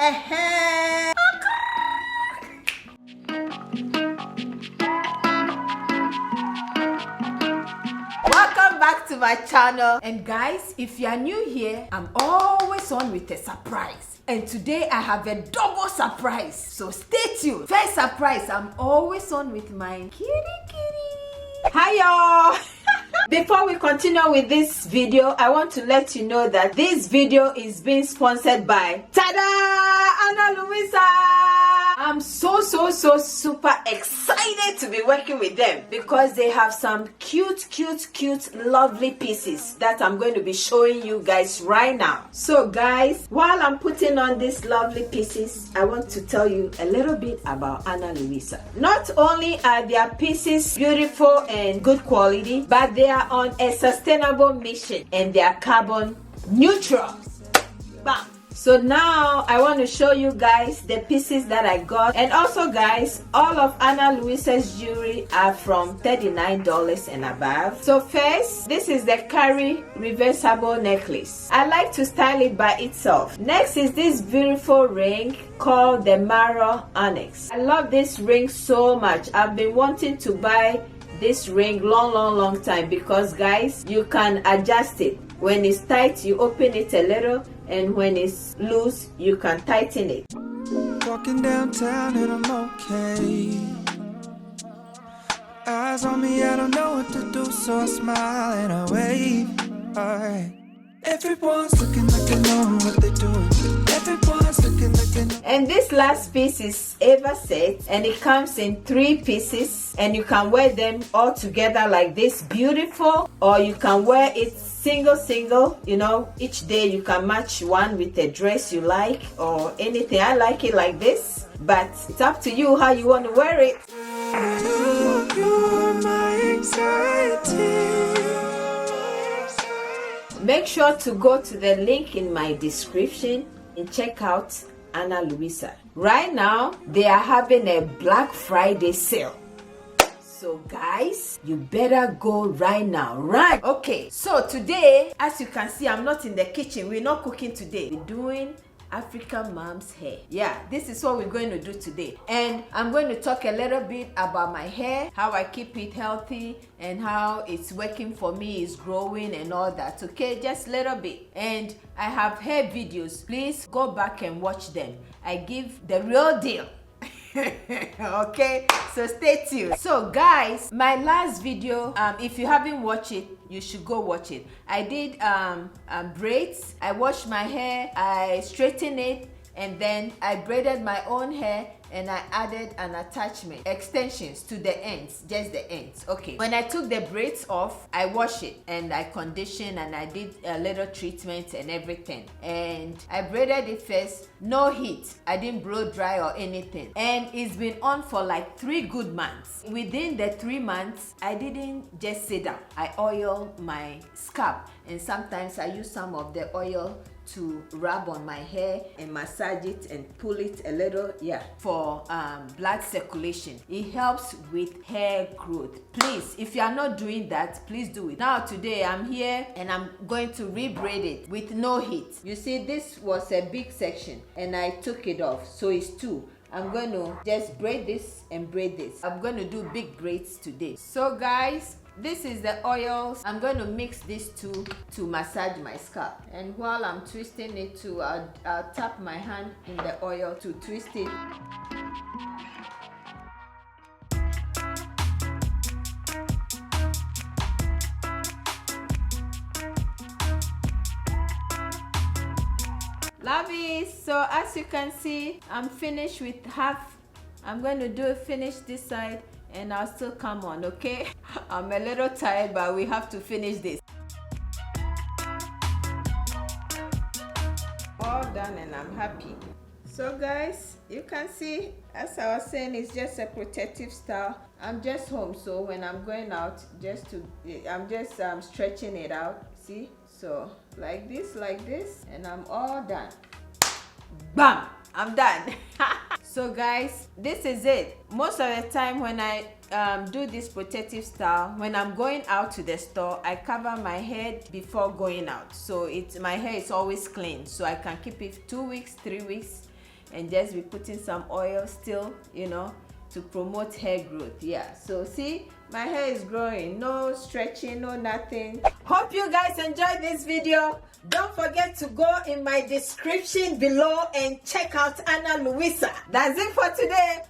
Welcome back to my channel, and guys, if you are new here, I'm always on with a surprise, and today I have a double surprise, so stay tuned. First surprise, I'm always on with my kitty. Hi y'all. Before we continue with this video, I want to let you know that this video is being sponsored by Ana Luisa. I'm so super excited to be working with them because they have some cute lovely pieces that I'm going to be showing you guys right now. So guys, while I'm putting on these lovely pieces, I want to tell you a little bit about Ana Luisa. Not only are their pieces beautiful and good quality, but they are on a sustainable mission and they are carbon neutral. Bam! So now I want to show you guys the pieces that I got, and also guys, all of Ana Luisa's jewelry are from $39 and above. So first, this is the Carry reversible necklace. I like to style it by itself. Next is this beautiful ring called the Maro Onyx. I love this ring so much. I've been wanting to buy this ring long time because guys, you can adjust it. When it's tight, you open it a little, and when it's loose, you can tighten it. Walking downtown and I'm okay. Eyes on me, I don't know what to do, so I smile and I wave. Alright. Everyone's looking like they know what they're doing. Everyone's looking like they know. And this last piece is Eva set, and it comes in 3 pieces, and you can wear them all together like this, beautiful, or you can wear it single, you know, each day you can match one with a dress you like or anything. I like it like this, but it's up to you how you want to wear it. You're my anxiety. Make sure to go to the link in my description and check out Ana Luisa. Right now, they are having a Black Friday sale. So guys, you better go right now, right? Okay, so today, as you can see, I'm not in the kitchen. We're not cooking today. We're doing African mom's hair. Yeah, this is what we're going to do today. And I'm going to talk a little bit about my hair, how I keep it healthy, and how it's working for me, it's growing and all that. Okay, just a little bit. And I have hair videos. Please go back and watch them. I give the real deal. Okay, so stay tuned. So guys, my last video, if you haven't watched it, you should go watch it. I did braids. I washed my hair, I straightened it, and then I braided my own hair, and I added an attachment, extensions to the ends, just the ends. Okay, when I took the braids off, I washed it and I conditioned and I did a little treatment and everything, and I braided it first, no heat. I didn't blow dry or anything, and it's been on for like 3 good months. Within the 3 months, I didn't just sit down. I oil my scalp, and sometimes I use some of the oil to rub on my hair and massage it and pull it a little, yeah, for blood circulation. It helps with hair growth. Please, if you are not doing that, please do it. Now today I'm here and I'm going to re-braid it with no heat. You see, this was a big section and I took it off, so it's 2. I'm going to just braid this and braid this. I'm going to do big braids today. So guys, this is the oils. I'm going to mix these 2 to massage my scalp. And while I'm twisting it too, I'll tap my hand in the oil to twist it. Love it. So as you can see, I'm finished with half. I'm going to finish this side, and I'll still come on, okay? I'm a little tired, but we have to finish this. All done and I'm happy. So guys, you can see, as I was saying, it's just a protective style. I'm just home, so when I'm going out, I'm just stretching it out, see? So like this, and I'm all done. Bam! I'm done. So guys, this is it. Most of the time when I do this protective style, when I'm going out to the store, I cover my head before going out, so my hair is always clean, so I can keep it 2 weeks, 3 weeks, and just be putting some oil still, you know, to promote hair growth. Yeah, so see, my hair is growing, no stretching, no nothing. Hope you guys enjoyed this video. Don't forget to go in my description below and check out Ana Luisa. That's it for today.